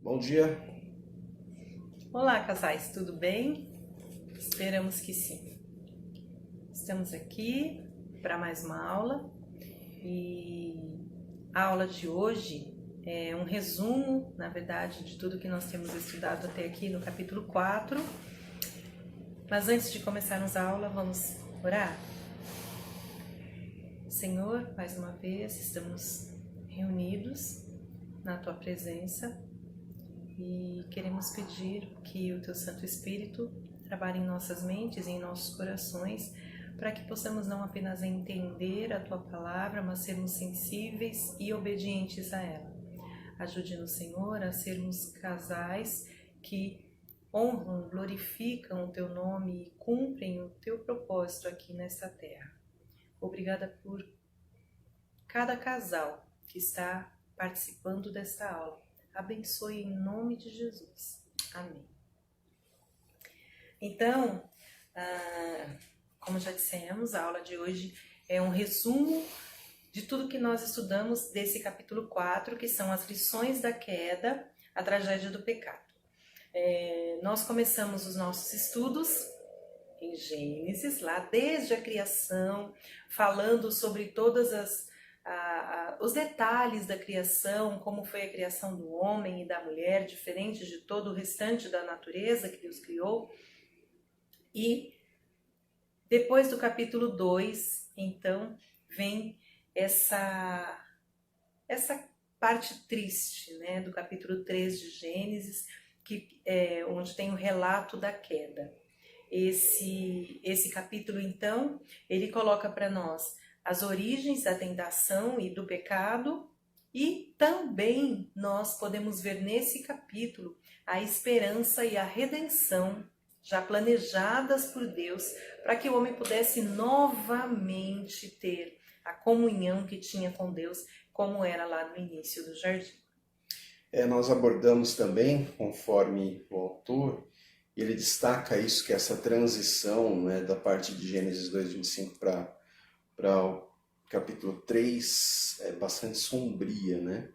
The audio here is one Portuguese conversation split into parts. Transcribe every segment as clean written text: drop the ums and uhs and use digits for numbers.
Bom dia. Olá, casais, tudo bem? Esperamos que sim. Estamos aqui para mais uma aula e a aula de hoje é um resumo, na verdade, de tudo que nós temos estudado até aqui no capítulo 4. Mas antes de começarmos a aula, vamos orar? Senhor, mais uma vez estamos reunidos na Tua presença e queremos pedir que o Teu Santo Espírito trabalhe em nossas mentes e em nossos corações, para que possamos não apenas entender a Tua palavra, mas sermos sensíveis e obedientes a ela. Ajude-nos, Senhor, a sermos casais que honram, glorificam o Teu nome e cumprem o Teu propósito aqui nesta terra. Obrigada por cada casal que está participando desta aula. Abençoe em nome de Jesus. Amém. Então, como já dissemos, a aula de hoje é um resumo de tudo que nós estudamos desse capítulo 4, que são as lições da queda, a tragédia do pecado. Nós começamos os nossos estudos em Gênesis, lá desde a criação, falando sobre todas os detalhes da criação, como foi a criação do homem e da mulher, diferente de todo o restante da natureza que Deus criou. E depois do capítulo 2, então, vem essa parte triste, né, do capítulo 3 de Gênesis, onde tem o relato da queda. Esse capítulo, então, ele coloca para nós as origens da tentação e do pecado, e também nós podemos ver nesse capítulo a esperança e a redenção já planejadas por Deus, para que o homem pudesse novamente ter a comunhão que tinha com Deus, como era lá no início do jardim. Nós abordamos também, conforme o autor, ele destaca isso, que essa transição, né, da parte de Gênesis 2:25 para o capítulo 3 é bastante sombria, né?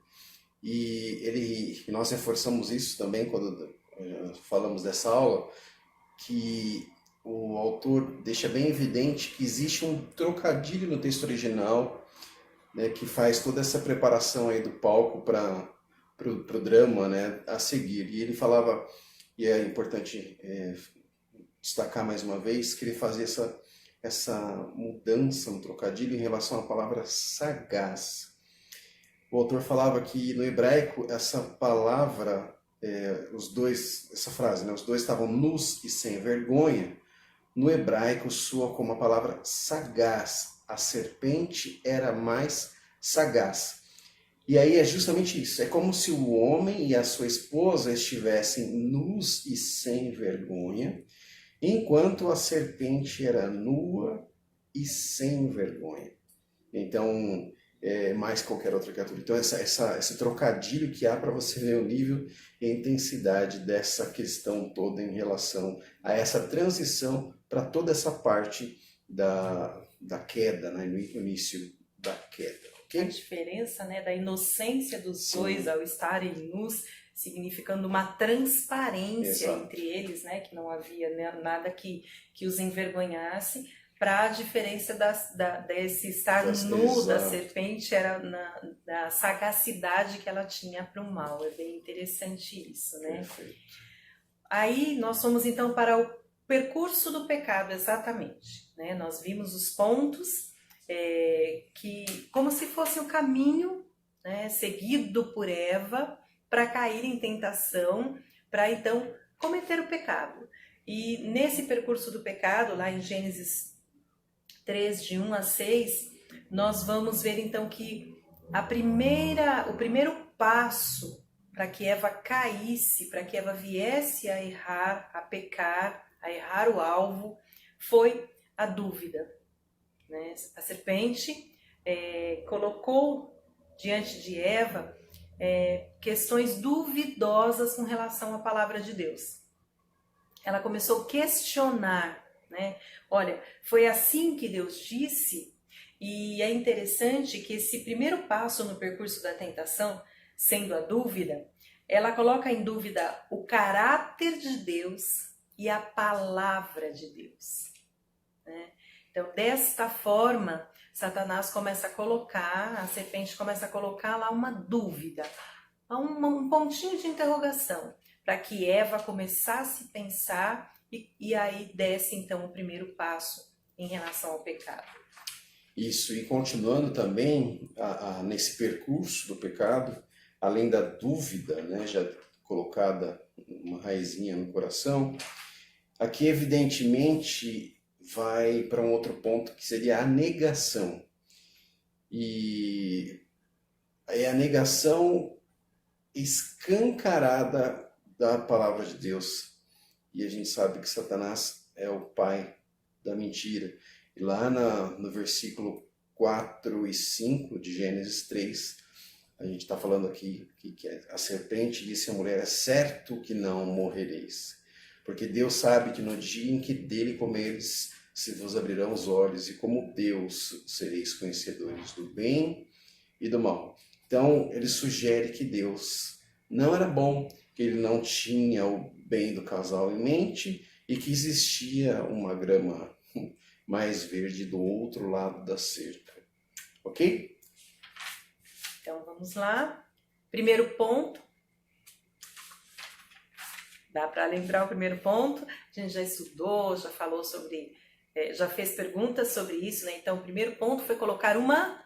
E nós reforçamos isso também quando falamos dessa aula, que o autor deixa bem evidente que existe um trocadilho no texto original, né, que faz toda essa preparação aí do palco para o drama, né, a seguir. E ele falava, e é importante destacar mais uma vez, que ele fazia essa mudança, um trocadilho em relação à palavra sagaz. O autor falava que no hebraico essa palavra, essa frase, né, os dois estavam nus e sem vergonha, no hebraico soa como a palavra sagaz. A serpente era mais sagaz. E aí é justamente isso, é como se o homem e a sua esposa estivessem nus e sem vergonha, enquanto a serpente era nua e sem vergonha. Então, mais qualquer outra criatura. Então, esse trocadilho que há para você ver o nível e a intensidade dessa questão toda em relação a essa transição para toda essa parte da queda, né, no início da queda. Okay? A diferença, né, da inocência dos dois ao estarem nus, significando uma transparência entre eles, né, que não havia nada que os envergonhasse, para a diferença desse estar nu da serpente era da sagacidade que ela tinha para o mal. É bem interessante isso, né? Perfeito. Aí nós fomos então para o percurso do pecado, exatamente, né? Nós vimos os pontos que, como se fosse o caminho, né, seguido por Eva para cair em tentação, para então cometer o pecado. E nesse percurso do pecado, lá em Gênesis 3, de 1 a 6, nós vamos ver então que o primeiro passo para que Eva caísse, para que Eva viesse a errar, a pecar, a errar o alvo, foi a dúvida, né? A serpente colocou diante de Eva questões duvidosas com relação à palavra de Deus. Ela começou a questionar, né? Olha, foi assim que Deus disse? E é interessante que esse primeiro passo no percurso da tentação, sendo a dúvida, ela coloca em dúvida o caráter de Deus e a palavra de Deus, né? Então, desta forma, Satanás começa a colocar, a serpente começa a colocar lá uma dúvida, um pontinho de interrogação, para que Eva começasse a pensar e aí desse então o primeiro passo em relação ao pecado. Isso, e continuando também nesse percurso do pecado, além da dúvida, né, já colocada uma raizinha no coração, aqui evidentemente vai para um outro ponto que seria a negação. E é a negação escancarada da palavra de Deus. E a gente sabe que Satanás é o pai da mentira. E lá no versículo 4 e 5 de Gênesis 3, a gente está falando aqui que a serpente disse à mulher: é certo que não morrereis, porque Deus sabe que no dia em que dele comeres, se vos abrirão os olhos, e como Deus sereis conhecedores do bem e do mal. Então, ele sugere que Deus não era bom, que ele não tinha o bem do casal em mente e que existia uma grama mais verde do outro lado da cerca. Ok? Então, vamos lá. Primeiro ponto. Dá para lembrar o primeiro ponto? A gente já estudou, já falou sobre, já fez perguntas sobre isso, né? Então, o primeiro ponto foi colocar uma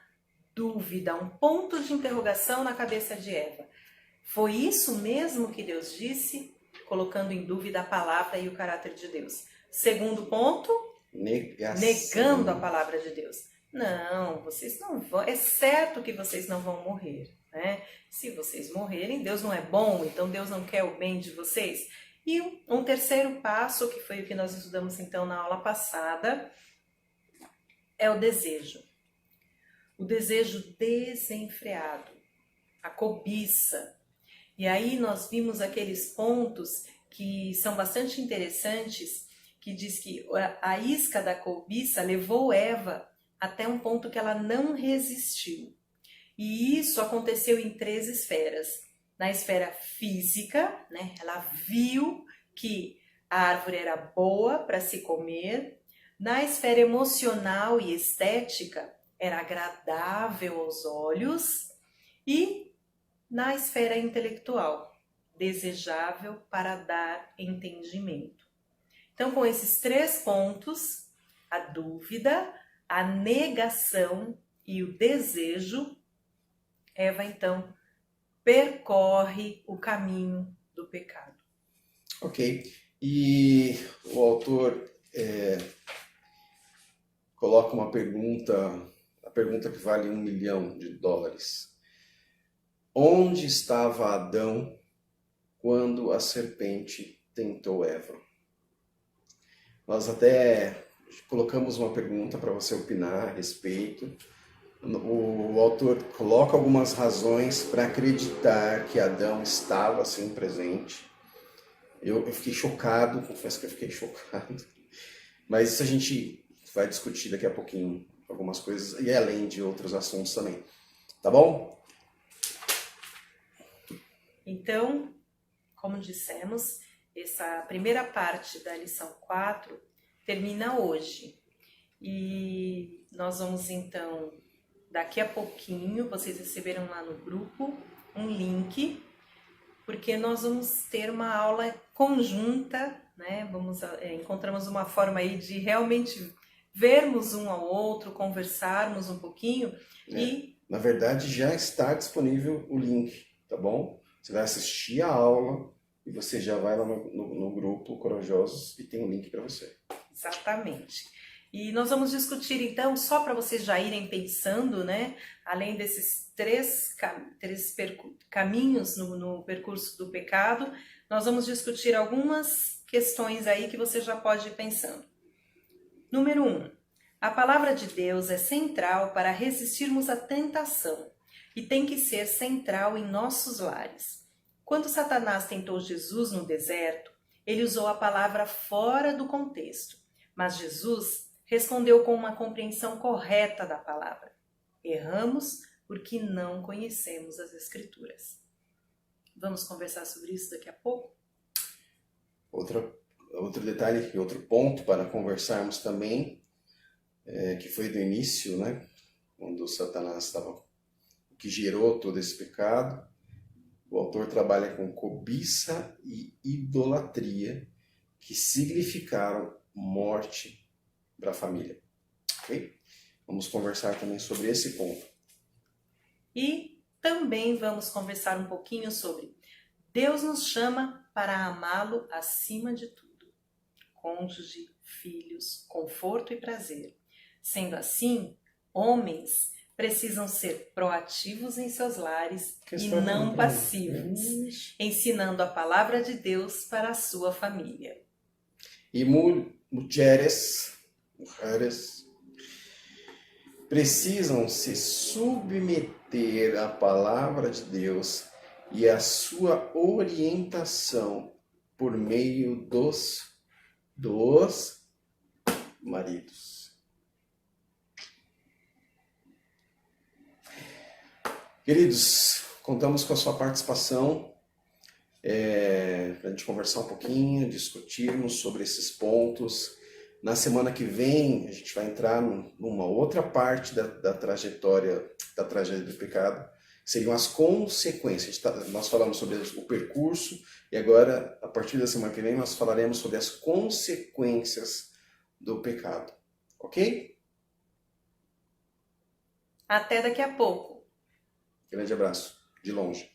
dúvida, um ponto de interrogação na cabeça de Eva. Foi isso mesmo que Deus disse, colocando em dúvida a palavra e o caráter de Deus. Segundo ponto, negação. Negando a palavra de Deus. Não, vocês não vão, é certo que vocês não vão morrer, né? Se vocês morrerem, Deus não é bom, então Deus não quer o bem de vocês. E um terceiro passo, que foi o que nós estudamos então na aula passada, é o desejo. O desejo desenfreado, a cobiça. E aí nós vimos aqueles pontos que são bastante interessantes, que diz que a isca da cobiça levou Eva até um ponto que ela não resistiu. E isso aconteceu em 3 esferas. Na esfera física, né, ela viu que a árvore era boa para se comer. Na esfera emocional e estética, era agradável aos olhos. E na esfera intelectual, desejável para dar entendimento. Então, com esses 3 pontos, a dúvida, a negação e o desejo, Eva então percorre o caminho do pecado. Ok. E o autor coloca uma pergunta, a pergunta que vale $1 milhão. Onde estava Adão quando a serpente tentou Eva? Nós até colocamos uma pergunta para você opinar a respeito. O autor coloca algumas razões para acreditar que Adão estava assim presente. Eu fiquei chocado, confesso que eu fiquei chocado. Mas isso a gente vai discutir daqui a pouquinho, algumas coisas, e além de outros assuntos também. Tá bom? Então, como dissemos, essa primeira parte da lição 4 termina hoje. E nós vamos então, daqui a pouquinho, vocês receberam lá no grupo um link, porque nós vamos ter uma aula conjunta, né? Encontramos uma forma aí de realmente vermos um ao outro, conversarmos um pouquinho e... Na verdade, já está disponível o link, tá bom? Você vai assistir a aula e você já vai lá no grupo Corajosos e tem um link para você. Exatamente. E nós vamos discutir então, só para vocês já irem pensando, né? Além desses 3 caminhos no percurso do pecado, nós vamos discutir algumas questões aí que você já pode ir pensando. Número 1. A palavra de Deus é central para resistirmos à tentação e tem que ser central em nossos lares. Quando Satanás tentou Jesus no deserto, ele usou a palavra fora do contexto, mas Jesus respondeu com uma compreensão correta da palavra. Erramos porque não conhecemos as Escrituras. Vamos conversar sobre isso daqui a pouco? Outro detalhe e outro ponto para conversarmos também, que foi do início, né? Quando Satanás estava, que gerou todo esse pecado. O autor trabalha com cobiça e idolatria, que significaram morte para a família. Ok? Vamos conversar também sobre esse ponto. E também vamos conversar um pouquinho sobre Deus nos chama para amá-lo acima de tudo. Cônjuge, filhos, conforto e prazer. Sendo assim, homens precisam ser proativos em seus lares e não passivos, ensinando a palavra de Deus para a sua família. E mulheres precisam se submeter à palavra de Deus e à sua orientação por meio dos maridos. Queridos, contamos com a sua participação para a gente conversar um pouquinho, discutirmos sobre esses pontos. Na semana que vem, a gente vai entrar numa outra parte da trajetória, da tragédia do pecado, que seriam as consequências. Nós falamos sobre o percurso e agora, a partir da semana que vem, nós falaremos sobre as consequências do pecado. Ok? Até daqui a pouco. Grande abraço, de longe.